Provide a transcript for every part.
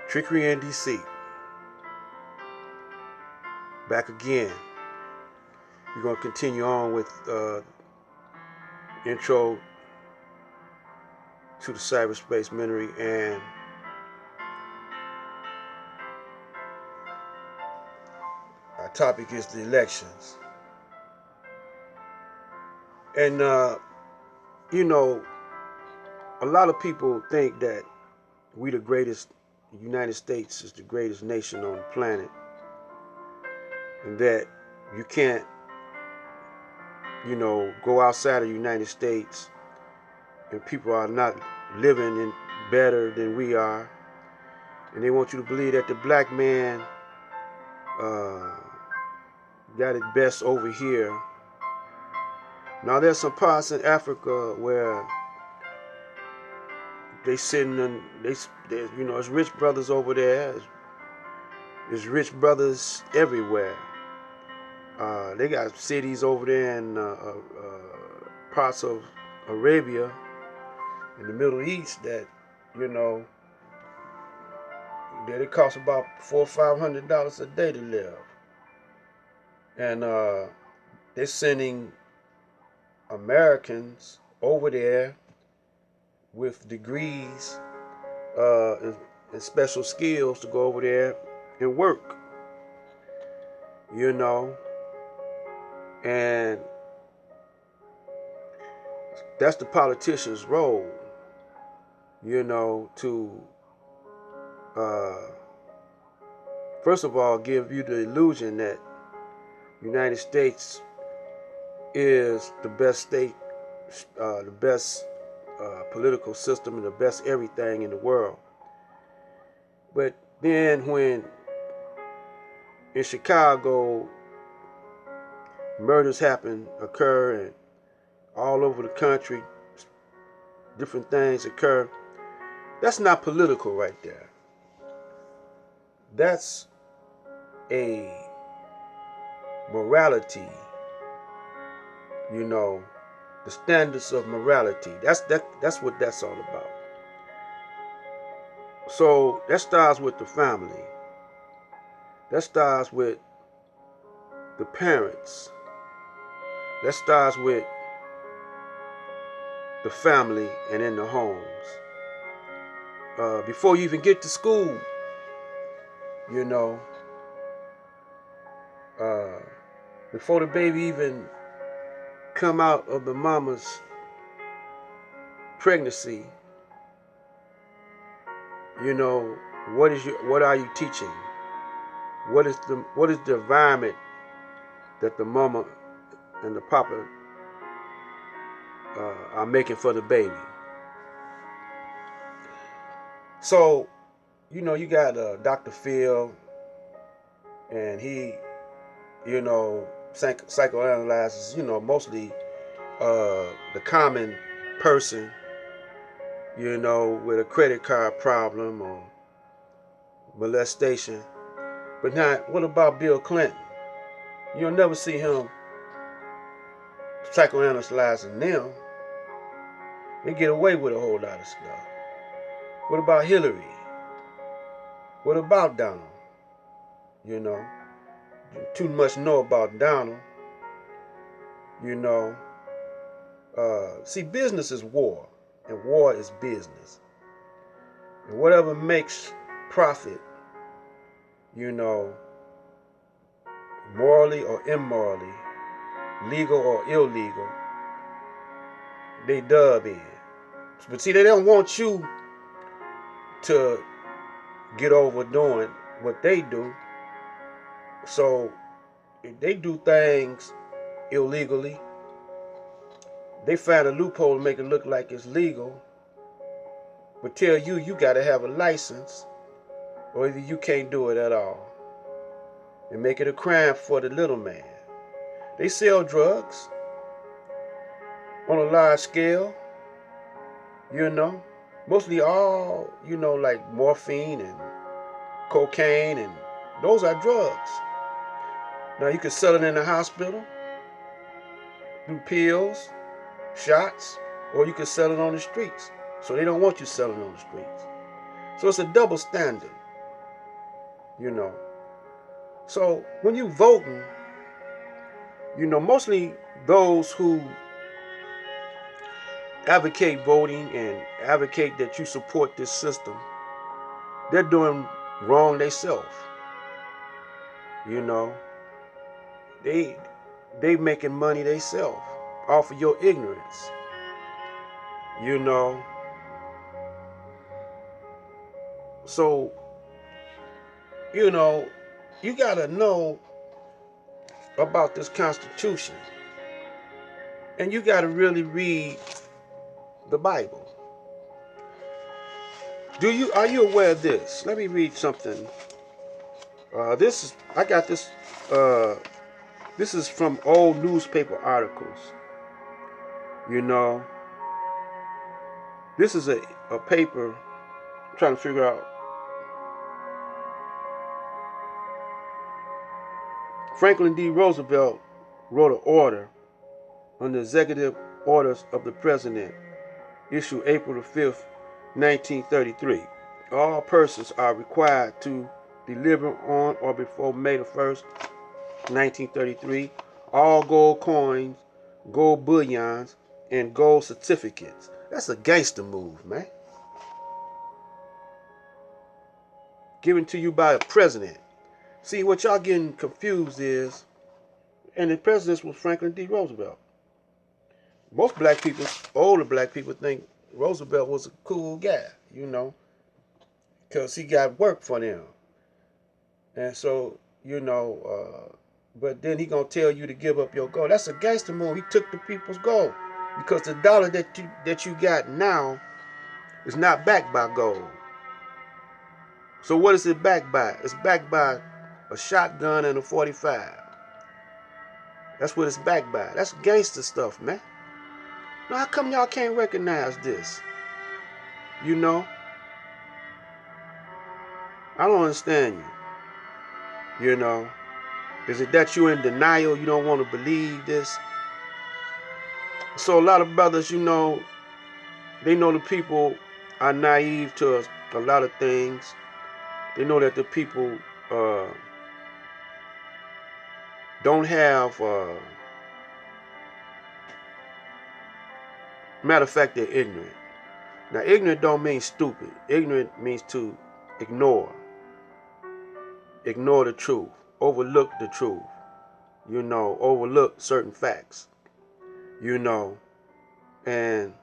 Trickery and Deceit. Back again. We're going to continue on with intro to the cyberspace memory, and our topic is the elections. And you know, a lot of people think that we the greatest, the United States is the greatest nation on the planet, and that you can't, go outside of the United States and people are not living in better than we are. And they want you to believe that the black man got it best over here. Now there's some parts in Africa where they sitting in, there's rich brothers over there. There's rich brothers everywhere. They got cities over there in parts of Arabia, in the Middle East, that that it costs about $400 or $500 a day to live, and they're sending Americans over there with degrees and special skills to go over there and work, and that's the politician's role, to first of all give you the illusion that the United States is the best state, the best political system, and the best everything in the world. But then when in Chicago murders occur, and all over the country different things occur, that's not political right there. That's a morality, the standards of morality. That's what that's all about. So that starts with the family. That starts with the parents. That starts with the family and in the homes. Before you even get to school, before the baby even come out of the mama's pregnancy, what are you teaching? What is the environment that the mama and the papa are making for the baby? So, you got Dr. Phil, and he, psychoanalyzes, mostly the common person, with a credit card problem or molestation. But now, what about Bill Clinton? You'll never see him psychoanalyzing them. They get away with a whole lot of stuff. What about Hillary? What about Donald? Too much know about Donald. See, business is war, and war is business. And whatever makes profit, morally or immorally, legal or illegal, they dub in. But see, they don't want you to get over doing what they do. So if they do things illegally, they find a loophole to make it look like it's legal, but tell you got to have a license, or either you can't do it at all, and make it a crime for the little man. They sell drugs on a large scale, mostly all, like morphine and cocaine, and those are drugs. Now you can sell it in the hospital, do pills, shots, or you can sell it on the streets. So they don't want you selling on the streets. So it's a double standard. you know. So when you voting, mostly those who advocate voting and advocate that you support this system, they're doing wrong themselves. You know, they they making money themselves off of your ignorance. You know, so you know you gotta know about this Constitution, and you gotta really read the Bible. Are you aware of this? Let me read something. I got this. Uh, this is from old newspaper articles. You know, this is a paper. I'm trying to figure out. Franklin D. Roosevelt wrote an order on the executive orders of the president, issued April the 5th, 1933. All persons are required to deliver on or before May the 1st, 1933, all gold coins, gold bullions, and gold certificates. That's a gangster move, man. Given to you by a president. See, what y'all getting confused is, and the president was Franklin D. Roosevelt. Most black people, older black people, think Roosevelt was a cool guy, because he got work for them. And so, but then he gonna tell you to give up your gold. That's a gangster move. He took the people's gold because the dollar that you got now is not backed by gold. So what is it backed by? It's backed by a shotgun and a 45. That's what it's backed by. That's gangster stuff, man. Now how come y'all can't recognize this? I don't understand you. Is it that you're in denial? You don't want to believe this? So a lot of brothers, they know the people are naive to a lot of things. They know that the people don't have, matter of fact, they're ignorant. Now, ignorant don't mean stupid. Ignorant means to ignore the truth, overlook the truth, overlook certain facts, and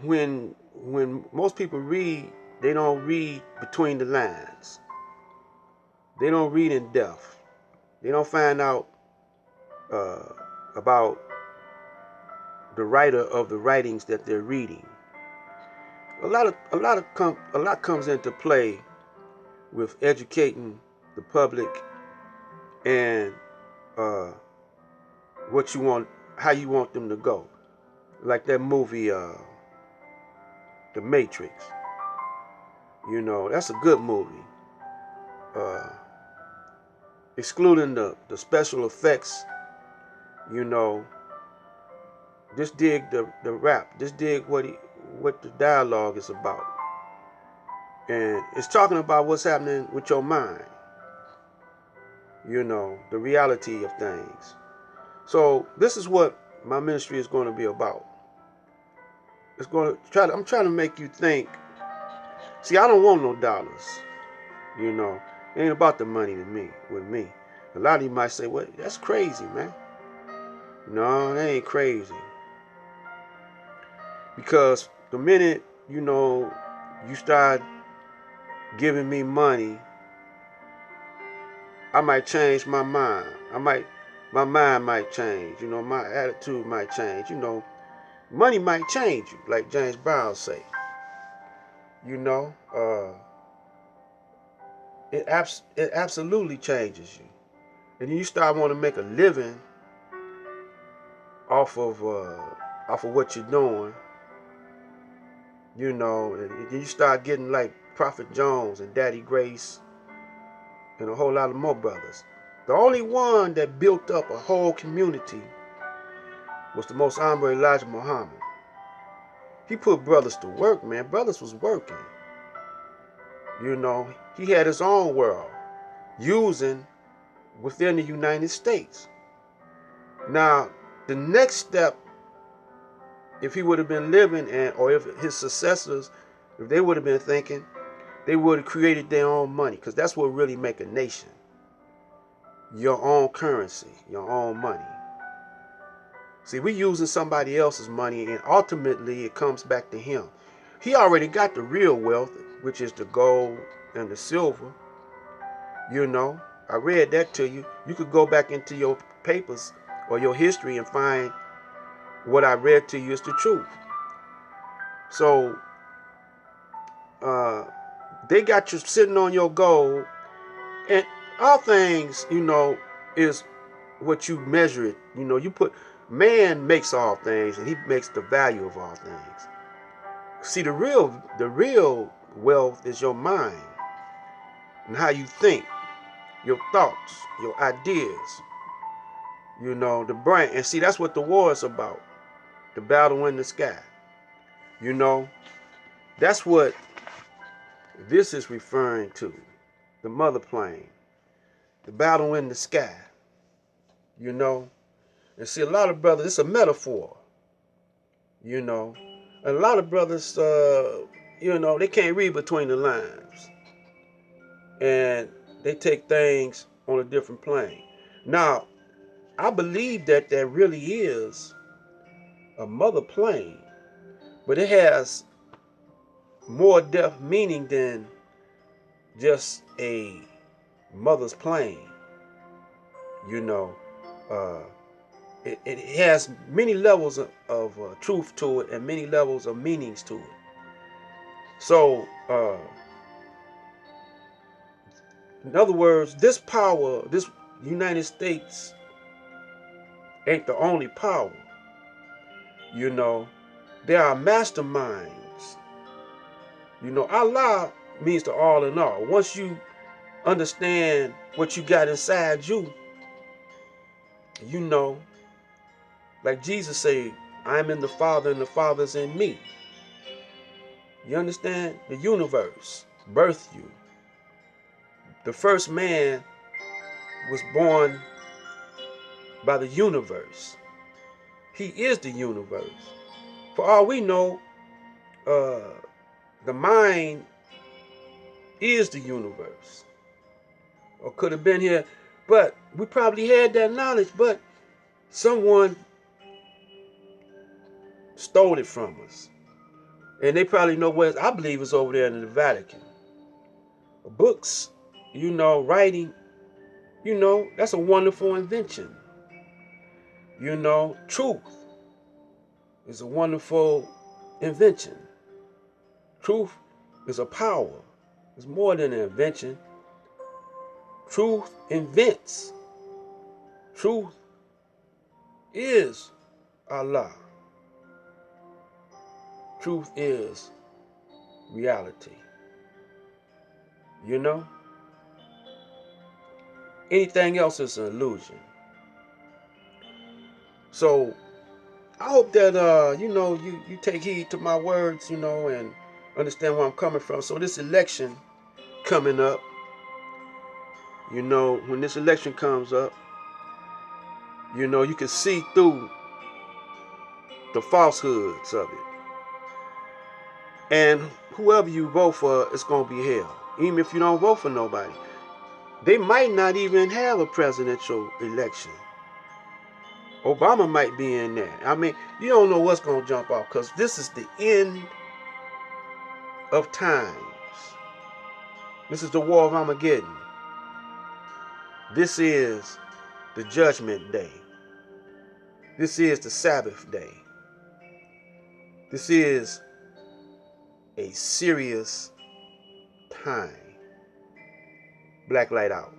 when most people read, they don't read between the lines. They don't read in depth. They don't find out about the writer of the writings that they're reading. A lot comes into play with educating the public and what you want, how you want them to go. Like that movie, The Matrix. That's a good movie. Excluding the special effects, just dig the rap. Just dig what the dialogue is about. And it's talking about what's happening with your mind. The reality of things. So this is what my ministry is going to be about. I'm trying to make you think. See, I don't want no dollars. It ain't about the money with me. A lot of you might say, well, that's crazy, man. No, that ain't crazy. Because the minute, you start giving me money, I might change my mind. My mind might change. My attitude might change. Money might change you, like James Brown say. It absolutely changes you. And then you start wanting to make a living off of what you're doing. And then you start getting like Prophet Jones and Daddy Grace and a whole lot of more brothers. The only one that built up a whole community was the Most Honorable Elijah Muhammad. He put brothers to work, man. Brothers was working. You know, he had his own world using within the United States. Now, the next step, if he would have been living, and or if his successors, if they would have been thinking, they would have created their own money, because that's what really make a nation. Your own currency, your own money. See, we using somebody else's money, and ultimately it comes back to him. He already got the real wealth, which is the gold and the silver. You know, I read that to you. You could go back into your papers or your history and find what I read to you is the truth. So they got you sitting on your gold, and all things, you know, is what you measure it. You know, you put, man makes all things, and he makes the value of all things. See, the real wealth is your mind and how you think, your thoughts, your ideas. You know, the brain. And see, that's what the war is about. The battle in the sky. You know, that's what this is referring to. The mother plane. The battle in the sky. You know. And see, a lot of brothers, it's a metaphor. You know. A lot of brothers, you know, they can't read between the lines. And they take things on a different plane. Now, I believe that there really is a mother plane, but it has more depth meaning than just a mother's plane. You know, it has many levels of truth to it and many levels of meanings to it. So, in other words, this power, this United States, ain't the only power. You know, there are masterminds. You know, Allah means the all in all. Once you understand what you got inside you, you know, like Jesus said, I'm in the Father and the Father's in me. You understand? The universe birthed you. The first man was born by the universe. He is the universe. For all we know, the mind is the universe. Or could have been here, but we probably had that knowledge, but someone stole it from us. And they probably know where, I believe it's over there in the Vatican. Books, you know, writing, you know, that's a wonderful invention. You know, truth is a wonderful invention. Truth is a power. It's more than an invention. Truth invents. Truth is Allah. Truth is reality. You know? Anything else is an illusion. So I hope that you know, you take heed to my words, you know, and understand where I'm coming from. So this election coming up, you know, when this election comes up, you know, you can see through the falsehoods of it. And whoever you vote for, it's going to be hell. Even if you don't vote for nobody. They might not even have a presidential election. Obama might be in there. I mean, you don't know what's going to jump off, because this is the end of times. This is the war of Armageddon. This is the judgment day. This is the Sabbath day. This is a serious time. Black light out.